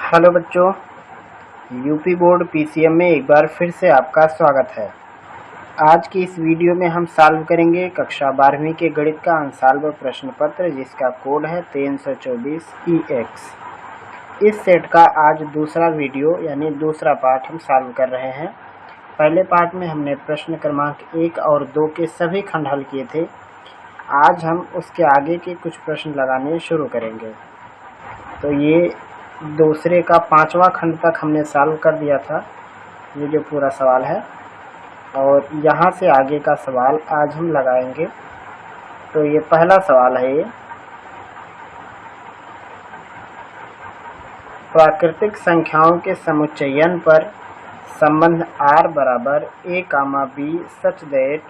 Hello बच्चों, UP board PCM में एक बार फिर से आपका स्वागत है। आज की इस वीडियो में हम सॉल्व करेंगे कक्षा 12वीं के गणित का अनसॉल्व प्रश्न पत्र, जिसका कोड है 324EX। इस सेट का आज दूसरा वीडियो यानी दूसरा पार्ट हम सॉल्व कर रहे हैं। पहले पार्ट में हमने प्रश्न क्रमांक 1 और 2 के सभी खंड हल किए थे। आज हम उसके आगे के कुछ प्रश्न लगाने शुरू करेंगे। तो ये दूसरे का 5वां खंड तक हमने सॉल्व कर दिया था, ये जो पूरा सवाल है, और यहाँ से आगे का सवाल आज हम लगाएंगे। तो ये पहला सवाल है। ये प्राकृतिक संख्याओं के समुच्चयन पर संबंध r बराबर a, b such that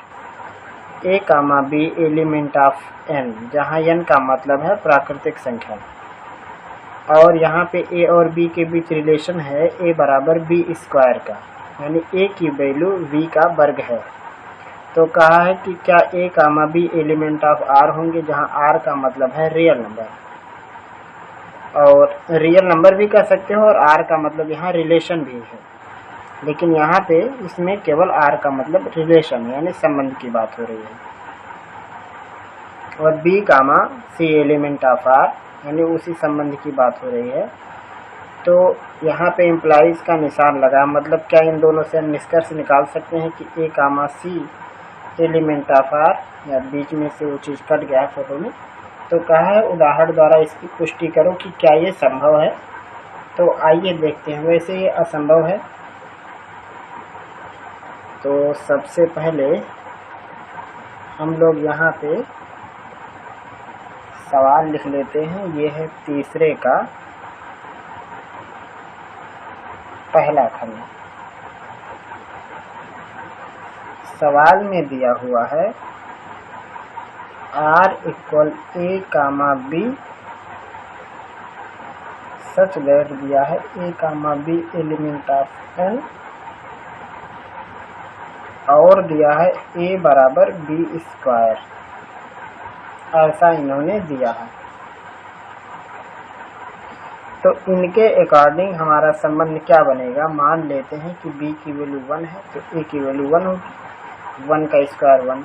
a, b element of n, जहाँ n का मतलब है प्राकृतिक संख्या, और यहाँ पे a और b के बीच रिलेशन है a बराबर b स्क्वायर का, यानी a की वैल्यू v का वर्ग है। तो कहा है कि क्या a, b element of r होंगे, जहाँ r का मतलब है रियल नंबर, और रियल नंबर भी कह सकते हो, और r का मतलब यहाँ रिलेशन भी है, लेकिन यहाँ पे इसमें केवल r का मतलब रिलेशन यानी संबंध की बात हो रही है। और b, c element of r यानी उसी संबंध की बात हो रही है। तो यहाँ पे इम्प्लाइज का निशान लगा, मतलब क्या इन दोनों से हम निष्कर्ष निकाल सकते हैं कि a, c element of r, या बीच में से वो चीज़ कट गया है फोटो में। तो कहा है उदाहरण द्वारा इसकी पुष्टि करो कि क्या ये संभव है। तो आइए देखते हैं। वैसे ये असंभव है। तो सबसे पहले हम लोग यहाँ पे सवाल लिख लेते हैं। ये है तीसरे का पहला खंड। सवाल में दिया हुआ है r equal a, b such that दिया है a, b element of n, और दिया है a बराबर b स्क्वायर, ऐसा इन्होंने दिया है। तो इनके अकॉर्डिंग हमारा संबंध क्या बनेगा। मान लेते हैं कि b की वैल्यू 1 है, तो a की वैल्यू 1 होगी, 1 का स्क्वायर 1।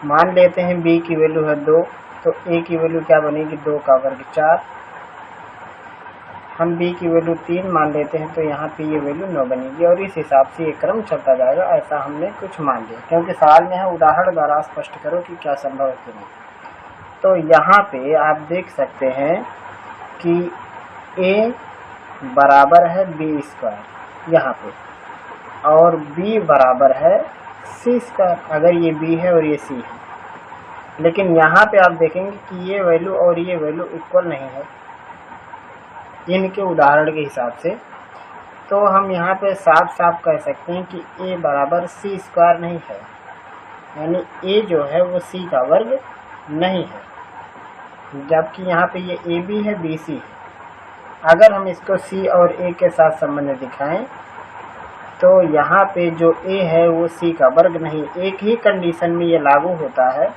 मान लेते हैं b की वैल्यू है 2, तो a की वैल्यू क्या बनेगी, 2 का वर्ग 4। हम b की वैल्यू 3 मान लेते हैं, तो यहाँ पे ये वैल्यू 9 बनेगी, और इस हिसाब से ये क्रम चलता जाएगा। ऐसा हमने कुछ मान लिया, क्योंकि सवाल में है उदाहरण द्वारा स्पष्ट करो कि क्या संभव है कि नहीं। तो यहाँ पे आप देख सकते हैं कि a बराबर है b स्क्वायर यहाँ पे, और b बराबर है c स्क्वायर, अगर ये b है और ये c है। लेकिन यहाँ पे आप देखेंगे कि ये वैल्यू और ये वैल्यू इक्वल नहीं है इनके उदाहरण के हिसाब से। तो हम यहाँ पे साफ साफ कह सकते हैं कि a बराबर c स्क्वायर नहीं है, यानी a जो है वो c का वर्ग नहीं है, जबकि यहाँ पे ये a b है, b c है। अगर हम इसको c और a के साथ संबंध दिखाएं, तो यहाँ पे जो a है वो c का वर्ग नहीं। एक ही कंडीशन में ये लागू होता है,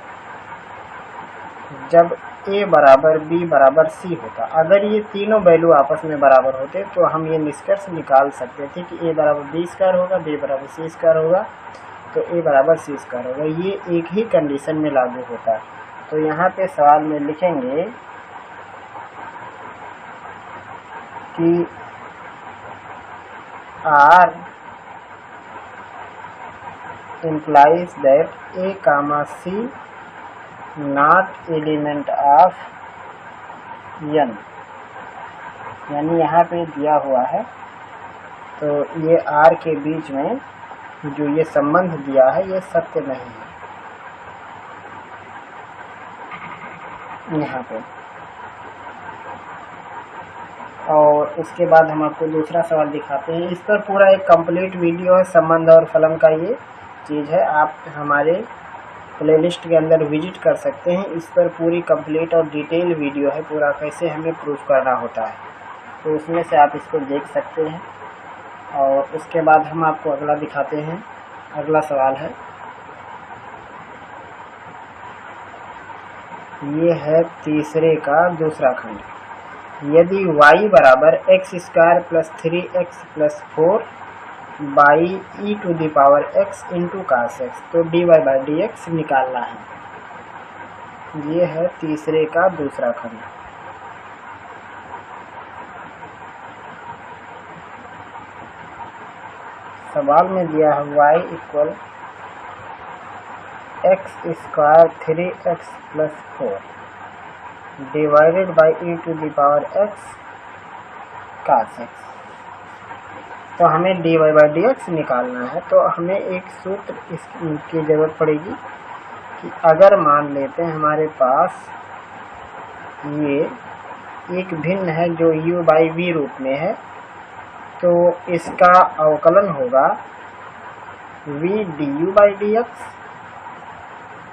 जब a बराबर b बराबर c होता। अगर ये तीनों वैल्यू आपस में बराबर होते तो हम ये निष्कर्ष निकाल सकते थे कि a बराबर b स्क्वायर होगा, b बराबर c स्क्वायर होगा, तो a बराबर c स्क्वायर होगा। ये एक ही कंडीशन में लागू होता है। तो यहाँ पे सवाल में लिखेंगे कि r implies that a, c not element of n, यानी यहाँ पे दिया हुआ है। तो ये r के बीच में जो ये संबंध दिया है ये सत्य नहीं है यहाँ पे। और उसके बाद हम आपको दूसरा सवाल दिखाते हैं। इस पर पूरा एक कंप्लीट वीडियो है, संबंध और फलन का ये चीज़ है। आप हमारे प्लेलिस्ट के अंदर विजिट कर सकते हैं। इस पर पूरी कंप्लीट और डिटेल वीडियो है, पूरा कैसे हमें प्रूफ करना होता है, तो उसमें से आप इसको देख सकते हैं। और उसके बाद हम आपको अगला दिखाते हैं। अगला सवाल है, ये है तीसरे का दूसरा खंड। यदि y बराबर x square plus 3x plus 4 by e to the power x into cos x, तो dy बाई डी एक्स निकालना है। ये है तीसरे का दूसरा खंड। सवाल में दिया है y equal x square 3x plus 4 divided by e to the power x cos x, तो हमें dy बाई डी एक्स निकालना है। तो हमें एक सूत्र इसकी ज़रूरत पड़ेगी कि अगर मान लेते हैं हमारे पास ये एक भिन्न है जो u बाई वी रूप में है, तो इसका अवकलन होगा v d u by d x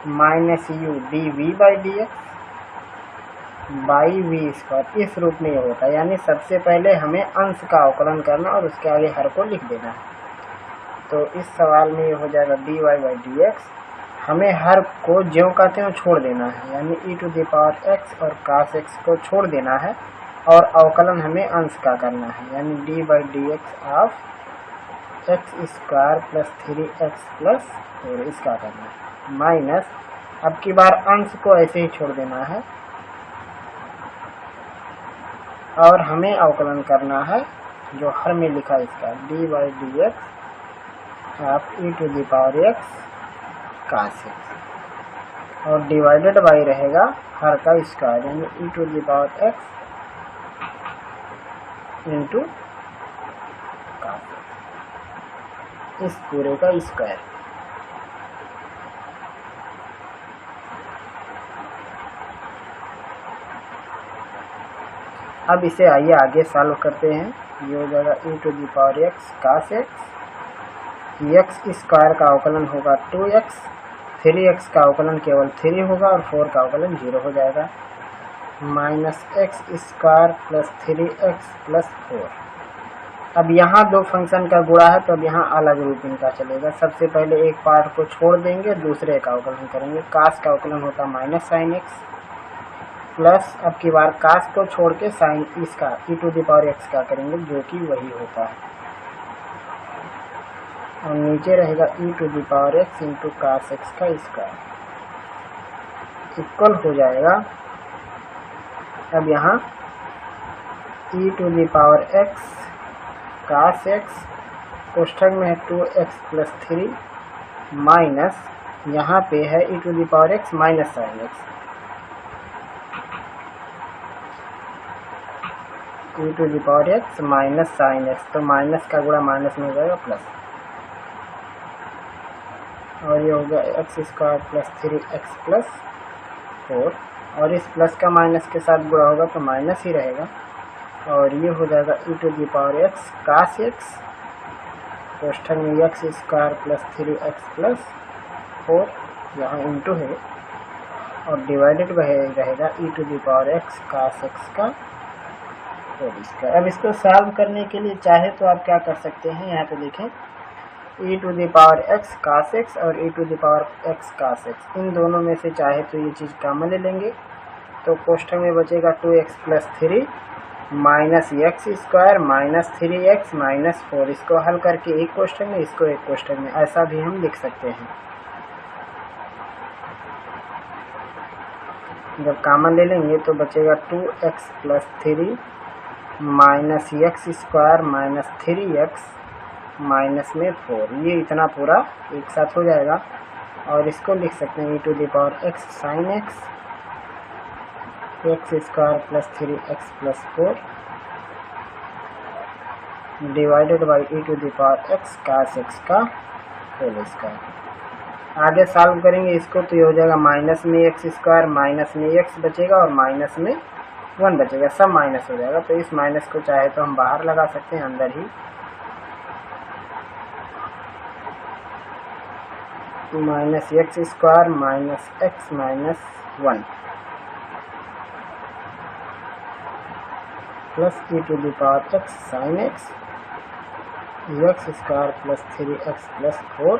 minus u d v by d x by v square, इस रूप में ये होता है। यानी सबसे पहले हमें अंश का अवकलन करना और उसके आगे हर को लिख देना है। तो इस सवाल में ये हो जाएगा d y by d x, हमें हर को जो कहते हैं छोड़ देना है, यानी e to the power x और कास एक्स को छोड़ देना है और अवकलन हमें अंश का करना है, यानी D by d x of x square plus 3x plus 4 इसका करना है, माइनस अब की बार अंश को ऐसे ही छोड़ देना है और हमें अवकलन करना है जो हर में लिखा है इसका d by d x of e to the power x cos x और डिवाइडेड बाई रहेगा हर का स्क्वायर, यानी e to the power x into cos x, इस पूरे का स्क्वायर। अब इसे आइए आगे सॉल्व करते हैं। ये हो जाएगा e to the power x cos x, x square का अवकलन होगा 2x, 3x का अवकलन केवल 3 होगा और 4 का अवकलन 0 हो जाएगा, minus x square plus 3x plus 4। अब यहाँ दो फंक्शन का गुणा है तो अब यहाँ अलग रूप इनका चलेगा। सबसे पहले एक पार्ट को छोड़ देंगे, दूसरे का अवकलन करेंगे। कास का अवकलन होता है माइनस साइन एक्स प्लस अब की बार कास को छोड़ के साइन इसका ई टू द पावर एक्स का करेंगे, जो कि वही होता है, और नीचे रहेगा e to the power x into cos x का स्क्वायर इक्वल हो जाएगा। अब यहाँ e to the power x cos x कोष्ठक में है 2x प्लस 3 माइनस यहाँ पे है e to the power x minus sine x, e to the power x minus sine x, तो माइनस का गुणा माइनस में हो जाएगा प्लस, और ये हो गया x square plus 3x plus 4, और इस प्लस का माइनस के साथ गुणा होगा तो माइनस ही रहेगा, और ये हो जाएगा e to the power x cos x कोष्ठक में x square plus 3x plus 4, यहाँ इंटू है और डिवाइडेड रहेगा e to the power x cos x का होल स्क्वायर। अब इसको सॉल्व करने के लिए चाहे तो आप क्या कर सकते हैं, यहाँ पे देखें e to the power x cos x और e to the power x cos x, इन दोनों में से चाहे तो ये चीज़ कॉमन ले लेंगे, तो कोष्ठक में बचेगा 2x plus 3 minus x square minus 3x minus 4। इसको हल करके एक कोष्ठक में, इसको एक कोष्ठक में, ऐसा भी हम लिख सकते हैं। जब कॉमन ले लेंगे तो बचेगा 2x plus 3 minus x square minus 3x minus में 4, ये इतना पूरा एक साथ हो जाएगा, और इसको लिख सकते हैं e to the power x sine x x square plus 3x plus 4 divided by e to the power x cos x का होल स्क्वायर। आगे सॉल्व करेंगे इसको तो ये हो जाएगा माइनस में एक्स स्क्वायर माइनस में एक्स बचेगा और माइनस में 1 बचेगा, सब माइनस हो जाएगा, तो इस माइनस को चाहे तो हम बाहर लगा सकते हैं अंदर ही, minus x square minus x minus 1 plus e to the power x sine x x square plus 3x plus 4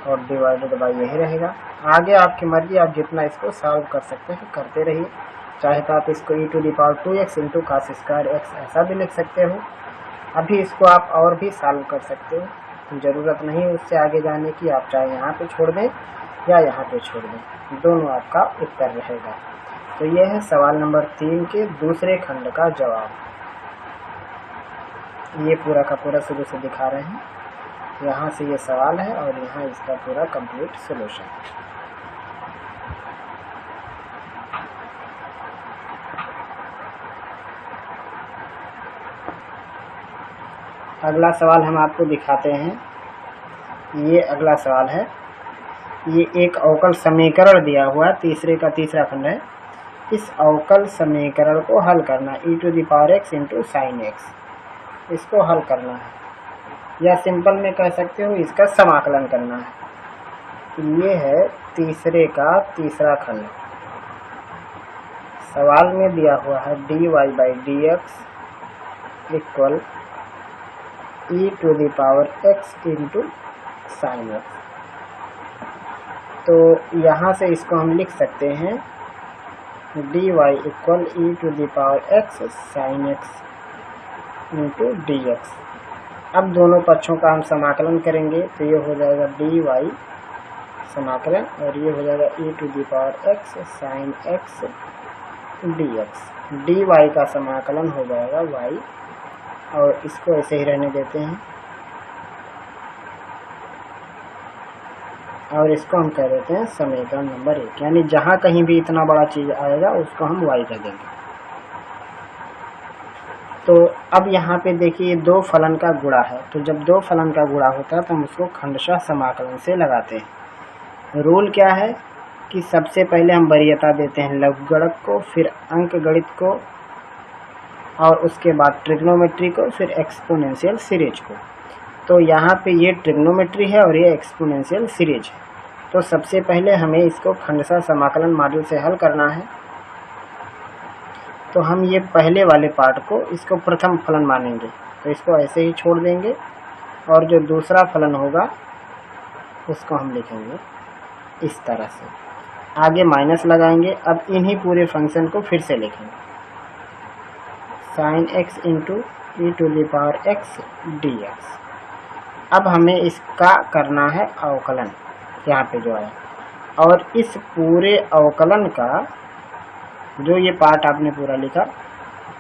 और डिवाइडेड बाई यही रहेगा। आगे आपकी मर्जी, आप जितना इसको सॉल्व कर सकते हैं करते रहिए। चाहे तो आप इसको e⁻²x into cos square x ऐसा भी लिख सकते हो। अभी इसको आप और भी सॉल्व कर सकते हो, ज़रूरत नहीं उससे आगे जाने की। आप चाहे यहाँ पे छोड़ दें या यहाँ पे छोड़ दें, दोनों आपका उत्तर रहेगा। तो यह है सवाल नंबर 3 के दूसरे खंड का जवाब। ये पूरा का पूरा शुरू से दिखा रहे हैं, यहाँ से ये सवाल है और यहाँ इसका पूरा कंप्लीट सॉल्यूशन। अगला सवाल हम आपको दिखाते हैं। ये अगला सवाल है, ये एक अवकल समीकरण दिया हुआ है, तीसरे का तीसरा खंड है। इस अवकल समीकरण को हल करना, e⁻x इंटू साइन एक्स, इसको हल करना है, या सिंपल में कह सकते हो इसका समाकलन करना है। ये है तीसरे का तीसरा खंड। सवाल में दिया हुआ है dy/dx equal e⁻x into sine x. तो यहाँ से इसको हम लिख सकते हैं dy equal e⁻x sine x into dx। अब दोनों पक्षों का हम समाकलन करेंगे तो ये हो जाएगा dy समाकलन और ये हो जाएगा e⁻x sine x dx। dy का समाकलन हो जाएगा y, और इसको ऐसे ही रहने देते हैं और इसको हम कह देते हैं समीकरण नंबर 1। यानी जहाँ कहीं भी इतना बड़ा चीज आएगा उसको हम y कह देंगे। तो अब यहाँ पे देखिए दो फलन का गुणा है, तो जब दो फलन का गुणा होता है तो हम उसको खंडशः समाकलन से लगाते हैं। रूल क्या है कि सबसे पहले हम वरीयता देते हैं लघुगणक को, फिर अंक गणित को, और उसके बाद ट्रिग्नोमेट्री को, फिर एक्सपोनेंशियल सीरीज को। तो यहाँ पे ये ट्रिग्नोमेट्री है और ये एक्सपोनेंशियल सीरीज है। तो सबसे पहले हमें इसको खंडशः समाकलन मॉडल से हल करना है। तो हम ये पहले वाले पार्ट को इसको प्रथम फलन मानेंगे, तो इसको ऐसे ही छोड़ देंगे, और जो दूसरा फलन होगा उसको हम लिखेंगे इस तरह से, आगे माइनस लगाएंगे। अब इन्हीं पूरे फंक्शन को फिर से लिखेंगे, sine x into e⁻x dx। अब हमें इसका करना है अवकलन, यहाँ पे जो है, और इस पूरे अवकलन का जो ये पार्ट आपने पूरा लिखा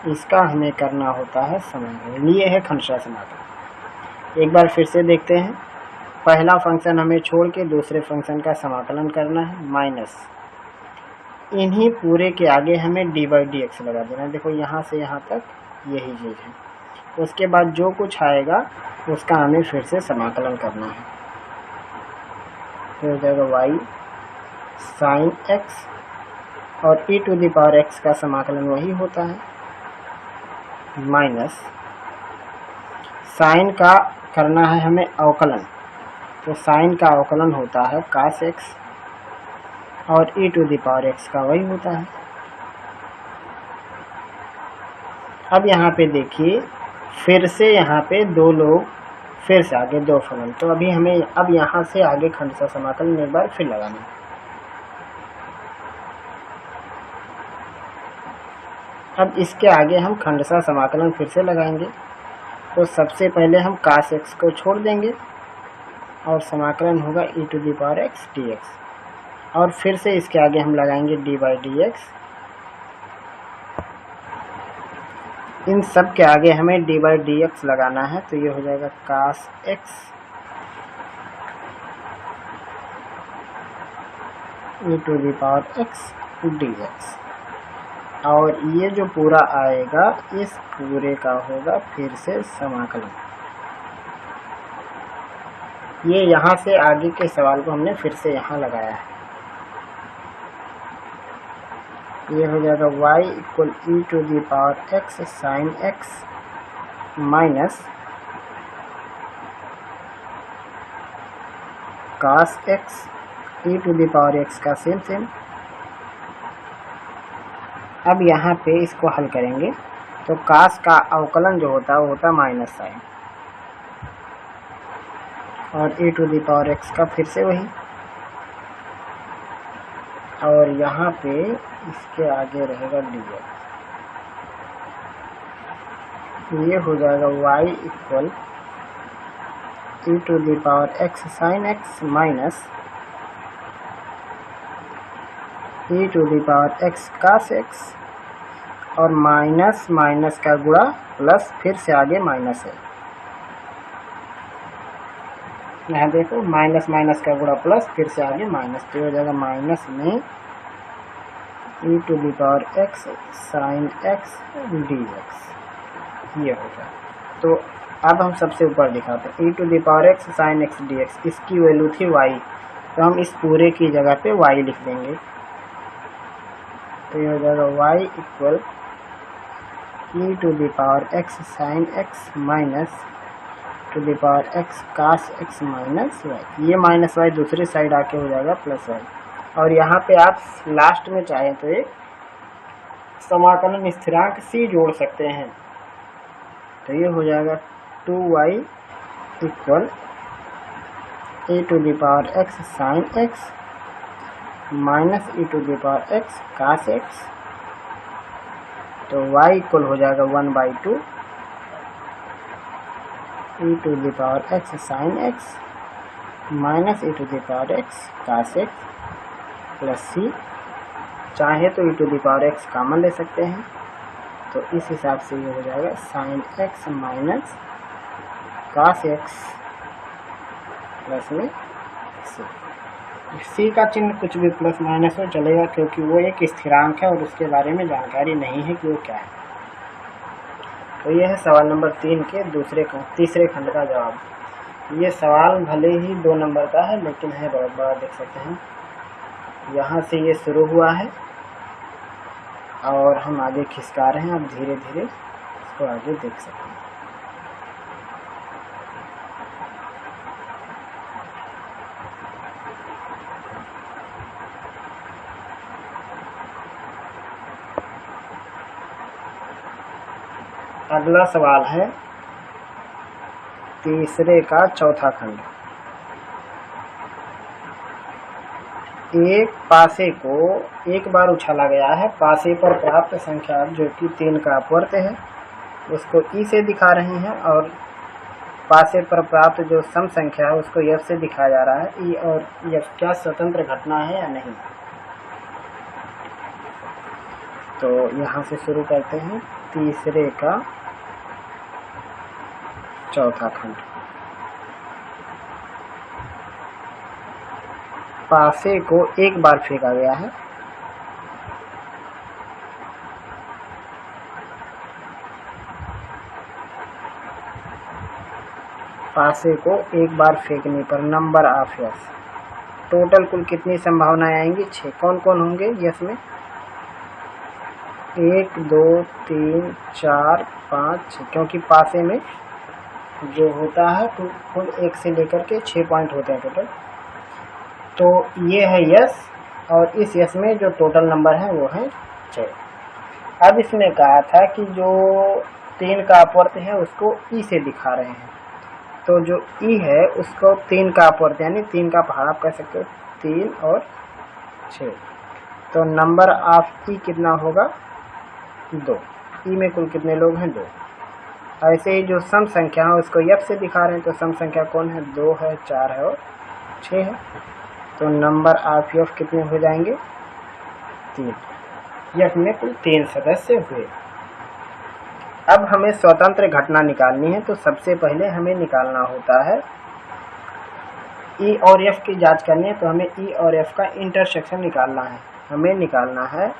इसका हमें करना होता है समाकलन। ये है खंडशः समाकलन। एक बार फिर से देखते हैं। पहला फंक्शन हमें छोड़ के दूसरे फंक्शन का समाकलन करना है, माइनस इन्हीं पूरे के आगे हमें dy/dx लगा देना है। देखो यहाँ से यहाँ तक यही चीज़ है। उसके बाद जो कुछ आएगा उसका हमें फिर से समाकलन करना है। तो हो जाएगा y साइन x, और e⁻x का समाकलन वही होता है, माइनस साइन का करना है हमें अवकलन। तो साइन का अवकलन होता है cos x, और e⁻x का वही होता है। अब यहाँ पे देखिए फिर से यहाँ पे दो लोग, फिर से आगे दो फलन। तो अभी हमें अब यहाँ से आगे खंडशः समाकलन एक बार फिर लगाना है। अब इसके आगे हम खंडशः समाकलन फिर से लगाएंगे। तो सबसे पहले हम cos x को छोड़ देंगे और समाकलन होगा e⁻x dx, और फिर से इसके आगे हम लगाएंगे dy/dx। इन सब के आगे हमें dy/dx लगाना है, तो ये हो जाएगा cos x e⁻x dx, और ये जो पूरा आएगा इस पूरे का होगा फिर से समाकलन। ये यहाँ से आगे के सवाल को हमने फिर से यहाँ लगाया है। ये हो जाएगा y equal e⁻x sine x minus cos x e⁻x का सेम। अब यहाँ पे इसको हल करेंगे तो cos का अवकलन जो होता है वो होता है माइनस साइन, और e⁻x का फिर से वही, और यहाँ पे इसके आगे रहेगा dx। ये हो जाएगा y equal e to the power x sine x minus e to the power x cos x, और माइनस माइनस का गुणा प्लस, फिर से आगे माइनस है। यहाँ देखो माइनस माइनस का गुणा प्लस, फिर से आगे माइनस, तो हो जाएगा माइनस में e to the power x sine x dx। ये हो जाए। तो अब हम सबसे ऊपर दिखाते हैं e to the power x sine x dx, इसकी वैल्यू थी y, तो हम इस पूरे की जगह पे y लिख देंगे। तो ये हो जाएगा y equal e to the power x sine x minus to the power x cos x minus y। ये माइनस y दूसरी साइड आके हो जाएगा प्लस y, और यहाँ पे आप लास्ट में चाहें तो एक समाकलन स्थिरांक c जोड़ सकते हैं। तो ये हो जाएगा 2y equal e to the power x sine x minus e to the power x cos x। तो y इक्वल हो जाएगा 1/2 e to the power x sine x minus e to the power x cos x plus c। चाहे तो e to the power x common ले सकते हैं, तो इस हिसाब से ये हो जाएगा sine x minus cos x plus में c का चिन्ह कुछ भी प्लस माइनस में चलेगा, क्योंकि वो एक स्थिरांक है और उसके बारे में जानकारी नहीं है कि वो क्या है। तो यह है सवाल नंबर 3 के तीसरे खंड का जवाब। ये सवाल भले ही 2 नंबर का है, लेकिन है बहुत बड़ा, देख सकते हैं। यहाँ से ये शुरू हुआ है और हम आगे खिसका रहे हैं, अब धीरे धीरे इसको आगे देख सकते हैं। अगला सवाल है तीसरे का चौथा खंड। एक पासे को एक बार उछाला गया है, पासे पर प्राप्त संख्या जो कि 3 का अपवर्त है उसको ई से दिखा रहे हैं, और पासे पर प्राप्त जो सम संख्या है उसको एफ से दिखाया जा रहा है। ई और एफ क्या स्वतंत्र घटना है या नहीं। तो यहाँ से शुरू करते हैं तीसरे का चौथा खंड। पासे को एक बार फेंका गया है, पासे को एक बार फेंकने पर नंबर ऑफ यस, टोटल कुल कितनी संभावनाएं आएंगी 6। कौन कौन होंगे यस में 1 2 3 4 5 6, क्योंकि पासे में जो होता है तो कुल 1 से लेकर के 6 पॉइंट होते हैं टोटल। तो ये है यस, और इस यस में जो टोटल नंबर है वो है 6। अब इसने कहा था कि जो 3 का अपवर्त है उसको ई से दिखा रहे हैं, तो जो ई है उसको 3 का अपवर्त यानी 3 का पहाड़ आप कह सकते हो, 3 और 6। तो नंबर ऑफ ई कितना होगा 2। ई में कुल कितने लोग हैं 2। ऐसे ही जो सम संख्या है उसको एफ से दिखा रहे हैं, तो सम संख्या कौन है 2 है 4 है और 6 है। तो नंबर ऑफ एफ कितने हो जाएंगे 3। एफ में कुल 3 सदस्य हुए। अब हमें स्वतंत्र घटना निकालनी है, तो सबसे पहले हमें निकालना होता है ई और एफ की जांच करनी है, तो हमें ई और एफ का इंटरसेक्शन निकालना है। हमें निकालना है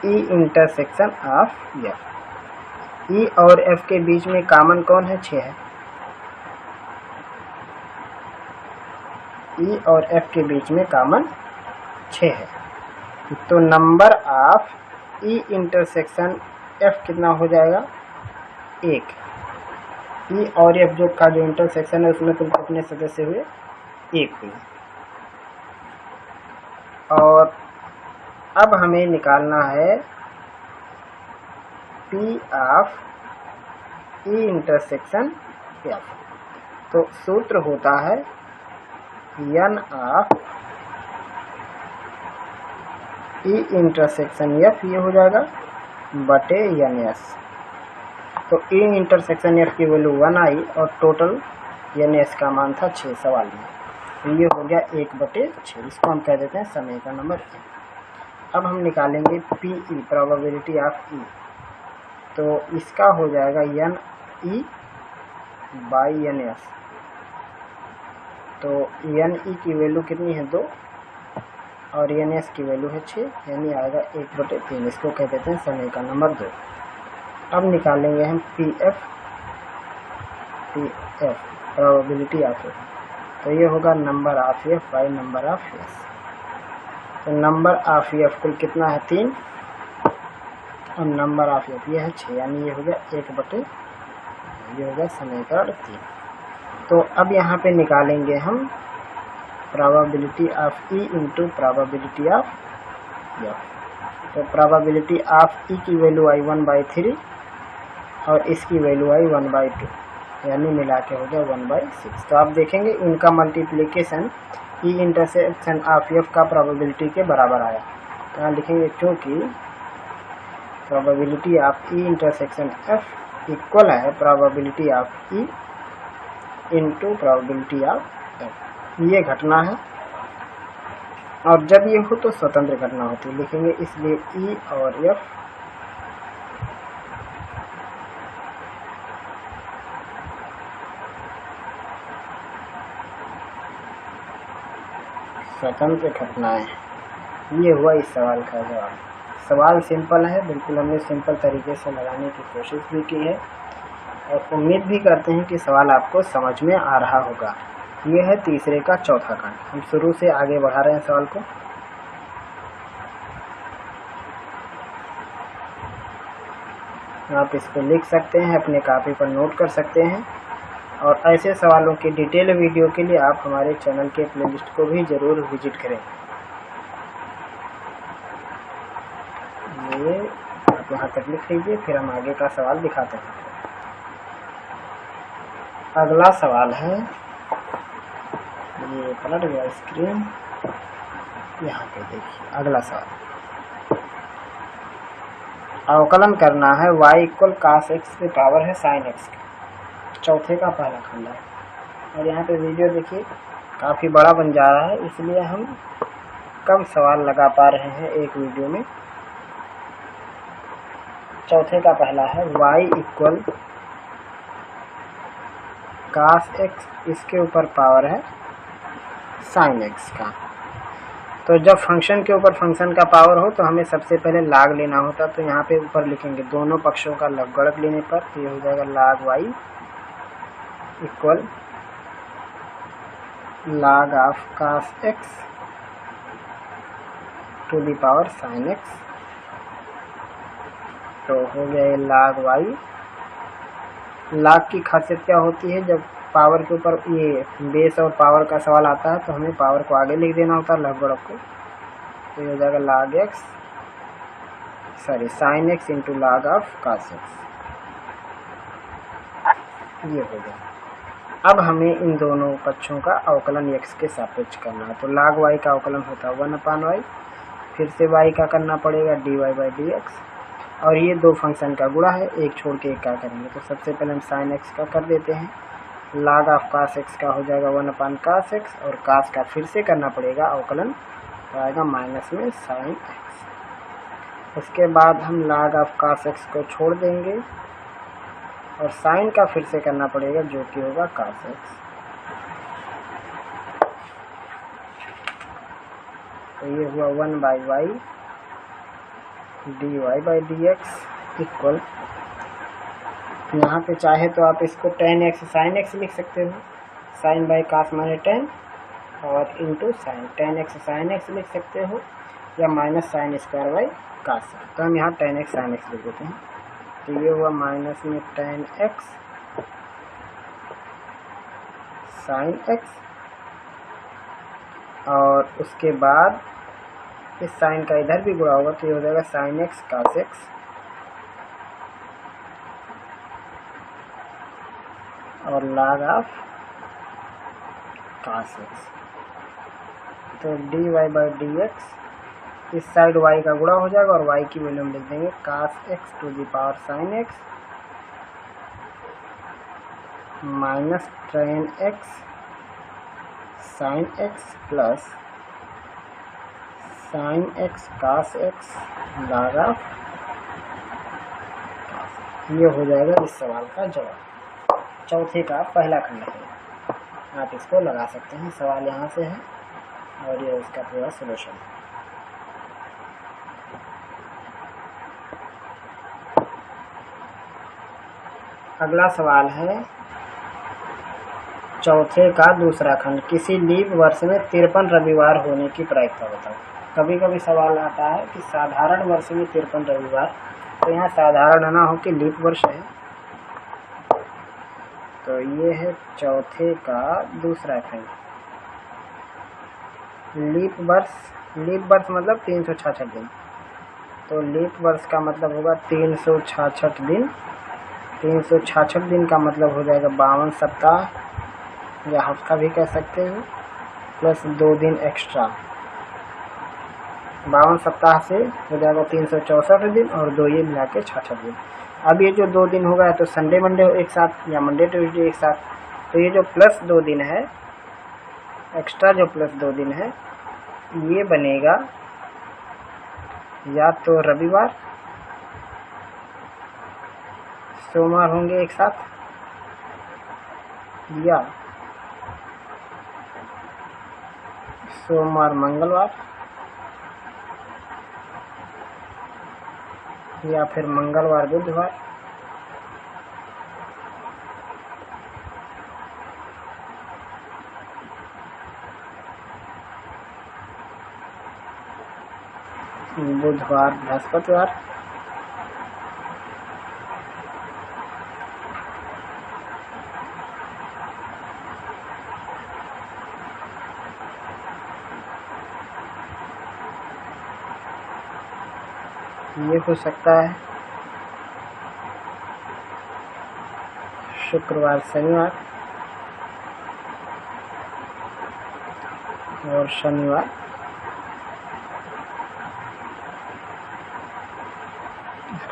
ई इंटरसेक्शन ऑफ एफ। ई और एफ के बीच में कॉमन कौन है 6 है। ई और एफ के बीच में कॉमन 6 है, तो number of E intersection F कितना हो जाएगा 1। ई और एफ जो का जो इंटरसेक्शन है उसमें कुल कितने सदस्य हुए 1 हुए। और अब हमें निकालना है P of E intersection F. तो सूत्र होता है n of E intersection F, ये हो जाएगा बटे एन एस। तो ई इंटरसेक्शन एफ की वैल्यू 1 आई और टोटल एन एस का मान था 6 सवाल में। तो ये हो गया 1/6, इसको हम कह देते हैं समीकरण नंबर 1। अब हम निकालेंगे P E, probability of E. तो इसका हो जाएगा N E by N S. तो एन ई की वैल्यू कितनी है 2 और एन एस की वैल्यू है 6, यानी आएगा 1/3। इसको कह देते हैं समीकरण नंबर 2। अब निकालेंगे हम P F probability of F. तो ये होगा number of F by number of S. तो नंबर ऑफ एफ कुल कितना है 3 और नंबर ऑफ एफ ये है 6, यानी ये हो गया 1/, ये होगा समीकरण 3। तो अब यहाँ पे निकालेंगे हम probability of E into probability of F. तो प्रोबेबिलिटी ऑफ ई की वैल्यू आई 1/3 और इसकी वैल्यू आई 1/2, यानी मिला के हो गया 1/6। तो आप देखेंगे इनका multiplication E intersection of F का प्रोबेबिलिटी के बराबर आया। तो यहाँ लिखेंगे क्योंकि probability of E intersection F equal है probability of E into probability of F. ये घटना है और जब ये हो तो स्वतंत्र घटना होती है, लिखेंगे इसलिए ई और एफ स्वतंत्र घटनाएं। ये हुआ इस सवाल का जवाब। सवाल सिंपल है, बिल्कुल हमने सिंपल तरीके से लगाने की कोशिश भी की है और उम्मीद भी करते हैं कि सवाल आपको समझ में आ रहा होगा। ये है तीसरे का चौथा खंड। हम शुरू से आगे बढ़ा रहे हैं सवाल को। आप इसको लिख सकते हैं, अपने कॉपी पर नोट कर सकते हैं और ऐसे सवालों की डिटेल वीडियो के लिए आप हमारे चैनल के प्लेलिस्ट को भी जरूर विजिट करें। ये आप यहाँ तक लिख लीजिए, फिर हम आगे का सवाल दिखाते हैं। अगला सवाल है, ये पलट गया स्क्रीन, यहाँ पे देखिए अगला सवाल। अवकलन करना है y इक्वल cos x की पावर है sin x की, चौथे का पहला खंड है। और यहाँ पे वीडियो देखिए काफ़ी बड़ा बन जा रहा है, इसलिए हम कम सवाल लगा पा रहे हैं एक वीडियो में। चौथे का पहला है y इक्वल cos x, इसके ऊपर पावर है sin x का। तो जब फंक्शन के ऊपर फंक्शन का पावर हो तो हमें सबसे पहले लाग लेना होता। तो यहाँ पे ऊपर लिखेंगे दोनों पक्षों का लघुगणक लेने पर, तो ये हो जाएगा log y equal log of cos x to the power sin x। तो हो गया ये log y। log की खासियत क्या होती है, जब पावर के ऊपर ये बेस और पावर का सवाल आता है तो हमें पावर को आगे लिख देना होता है लघुगणक को। तो ये हो जाएगा log x sin x into log of cos x, ये हो गया। अब हमें इन दोनों पक्षों का अवकलन x के सापेक्ष करना है। तो log y का अवकलन होता है 1/y, फिर से y का करना पड़ेगा dy/dx, और ये दो फंक्शन का गुणा है, एक छोड़ के एक का करेंगे। तो सबसे पहले हम sin x का कर देते हैं, log ऑफ cos x का हो जाएगा 1/cos x, और cos का फिर से करना पड़ेगा अवकलन, तो आएगा माइनस में sin x। उसके बाद हम log ऑफ cos x को छोड़ देंगे और sin का फिर से करना पड़ेगा, जो कि होगा cos x। तो ये हुआ 1/y dy/dx इक्वल, यहाँ पे चाहे तो आप इसको tan x sin x लिख सकते हो, sin बाई cos माने tan, और into sine tan x sin x लिख सकते हो, या minus sin square by cos। तो हम यहाँ tan x sin x लिख देते हैं। तो ये हुआ माइनस में tan x sin x, और उसके बाद इस साइन का इधर भी गुणा होगा, तो ये हो जाएगा sin x cos x, और log ऑफ cos x। तो dy बाई डी एक्स, इस साइड y का गुणा हो जाएगा और y की वैल्यू हम लिख देंगे cos x to the power sin x minus tan x sin x plus sin x cos x लगा। ये हो जाएगा इस सवाल का जवाब। चौथे का पहला खंड है, आप इसको लगा सकते हैं। सवाल यहाँ से है और ये इसका पूरा सलूशन है। अगला सवाल है चौथे का दूसरा खंड, किसी लीप वर्ष में 53 रविवार होने की प्रायिकता बताओ। कभी कभी सवाल आता है कि साधारण वर्ष में 53 रविवार, तो यहाँ साधारण ना हो कि लीप वर्ष है। तो ये है चौथे का दूसरा खंड। लीप वर्ष मतलब 366 दिन, तो लीप वर्ष का मतलब होगा 366 दिन। 366 दिन का मतलब हो जाएगा 52 सप्ताह या हफ्ता भी कह सकते हैं, प्लस 2 दिन एक्स्ट्रा। 52 सप्ताह से हो जाएगा 364 दिन और 2 ये मिला के 66 दिन। अब ये जो 2 दिन होगा तो संडे मंडे एक साथ या मंडे ट्यूसडे एक साथ, तो ये जो प्लस 2 दिन है, एक्स्ट्रा जो प्लस 2 दिन है, ये बनेगा या तो रविवार, सोमवार होंगे एक साथ, या सोमवार मंगलवार, या फिर मंगलवार बुधवार। बुधवार बृहस्पतिवार। ये हो सकता है शुक्रवार शनिवार और शनिवार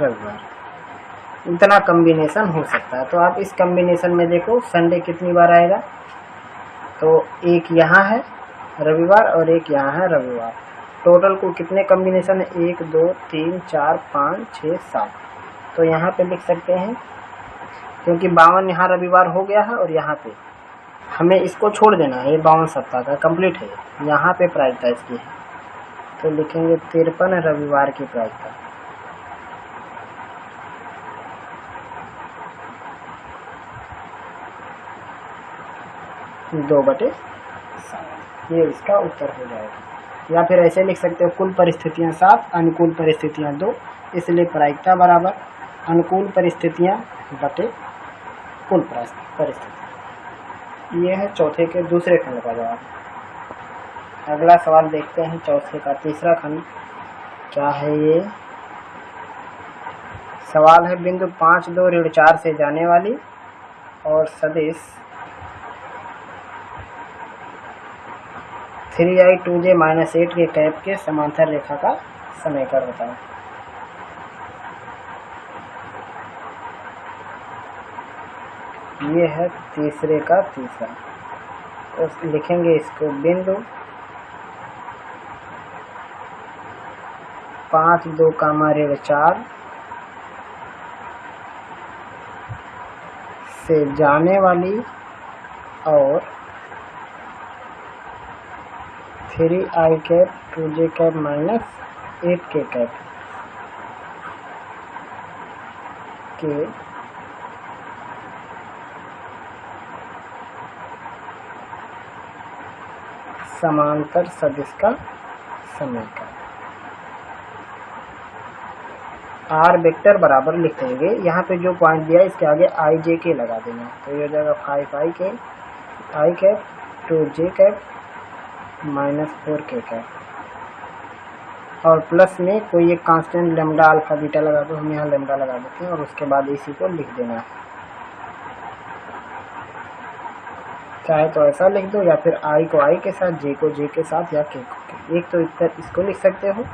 रविवार। इतना कॉम्बिनेशन हो सकता है। तो आप इस कॉम्बिनेशन में देखो संडे कितनी बार आएगा, तो एक यहाँ है रविवार और एक यहाँ है रविवार। टोटल को कितने कॉम्बिनेशन है, 1 2 3 4 5 6 7। तो यहाँ पे लिख सकते हैं, क्योंकि 52 यहाँ रविवार हो गया है और यहाँ पे हमें इसको छोड़ देना है, ये 52 सप्ताह का कंप्लीट है। यहाँ पे प्रायिकता इसकी है, तो लिखेंगे 53 रविवार की प्रायिकता। दो बटे 7, ये इसका उत्तर हो जाएगा। या फिर ऐसे लिख सकते हो, कुल परिस्थितियां 7, अनुकूल परिस्थितियां 2, इसलिए प्रायिकता बराबर अनुकूल परिस्थितियां बटे कुल परिस्थितियां। ये है चौथे के दूसरे खंड का जवाब। अगला सवाल देखते हैं चौथे का तीसरा खंड क्या है। ये सवाल है, बिंदु 5 2 ऋण 4 से जाने वाली और सदिश 3i 2j - 8 के कैप के समांतर रेखा का समीकरण बताओ। ये है तीसरे का तीसरा। तो लिखेंगे इसको, बिंदु 5 2 ऋण 4 से जाने वाली और 3i कैप 2j कैप - 8 के कैप के समांतर सदिश का समीकरण। आर वेक्टर बराबर लिखेंगे, यहाँ पे जो पॉइंट दिया है इसके आगे आई जे के लगा देना, तो ये हो जाएगा 5i के आई कैप 2j कैप -4 के कैप, और प्लस में कोई एक कांस्टेंट लेमडा अल्फा बीटा लगा दो। हम यहाँ लेमडा लगा देते हैं और उसके बाद इसी को लिख देना है। चाहे तो ऐसा लिख दो, या फिर आई को आई के साथ, जे को जे के साथ, या के को के। एक तो इसको लिख सकते हो,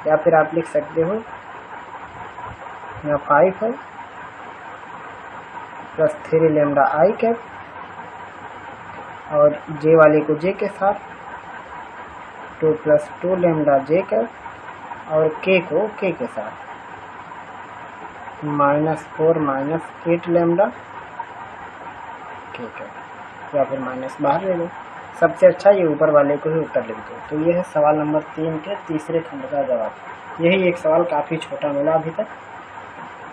या फिर आप लिख सकते हो यहाँ 5 है प्लस 3 लैम्डा आई कैप, और जे वाले को जे के साथ 2 प्लस 2 लैम्डा जे कैप, और के को के के साथ -4 -8 लैम्डा के कैप, या फिर माइनस बाहर ले लो। सबसे अच्छा ये ऊपर वाले को ही उत्तर लिख दो। तो ये है सवाल नंबर 3 के तीसरे खंड का जवाब। यही एक सवाल काफ़ी छोटा मिला अभी तक।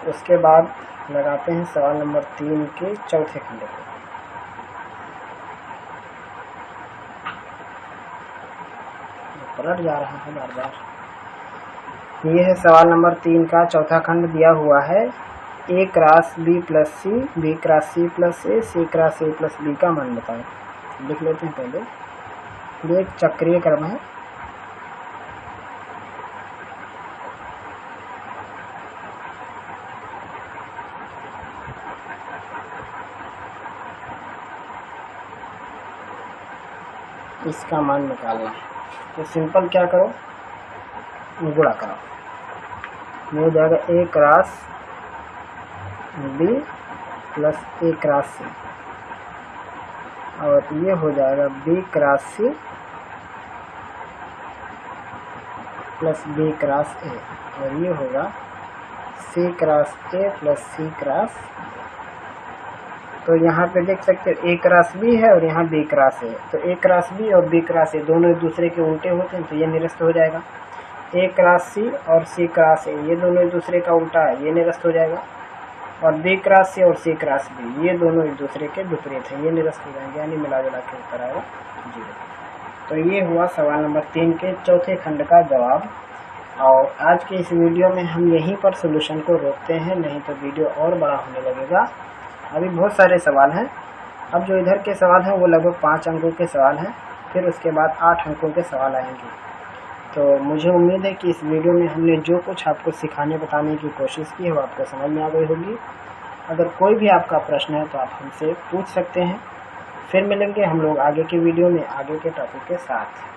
उसके बाद लगाते हैं सवाल नंबर 3 के चौथे खंड को। पलट जा रहा है बार बार। ये है सवाल नंबर 3 का चौथा खंड। दिया हुआ है A cross B plus C, B cross C plus A, C cross A plus B का मान बताएं। लिख लेते हैं पहले। ये एक चक्रीय क्रम है। इसका मान निकालना है तो सिंपल क्या करो, गुणा करो। ये हो जाएगा A cross B plus A cross C, और ये हो जाएगा B cross C plus B cross A, और ये होगा C cross A plus C cross. तो यहाँ पे देख सकते हो ए क्रॉस बी है और यहाँ बी क्रॉस ए। तो ए क्रॉस बी और बी क्रॉस ए दोनों एक दूसरे के उल्टे होते हैं, तो ये निरस्त हो जाएगा। ए क्रॉस सी और सी क्रॉस ए ये दोनों एक दूसरे का उल्टा है, ये निरस्त हो जाएगा। और बी क्रॉस सी और सी क्रॉस बी ये दोनों एक दूसरे के विपरीत हैं, ये निरस्त हो जाएंगे, यानी मिला जुला के उत्तर आएगा 0। तो ये हुआ सवाल नंबर 3 के चौथे खंड का जवाब। और आज के इस वीडियो में हम यहीं पर सोल्यूशन को रोकते हैं, नहीं तो वीडियो और बड़ा होने लगेगा। अभी बहुत सारे सवाल हैं। अब जो इधर के सवाल हैं वो लगभग 5 अंकों के सवाल हैं, फिर उसके बाद 8 अंकों के सवाल आएंगे। तो मुझे उम्मीद है कि इस वीडियो में हमने जो कुछ आपको सिखाने बताने की कोशिश की है वो आपको समझ में आ गई होगी। अगर कोई भी आपका प्रश्न है तो आप हमसे पूछ सकते हैं। फिर मिलेंगे हम लोग आगे के वीडियो में आगे के टॉपिक के साथ।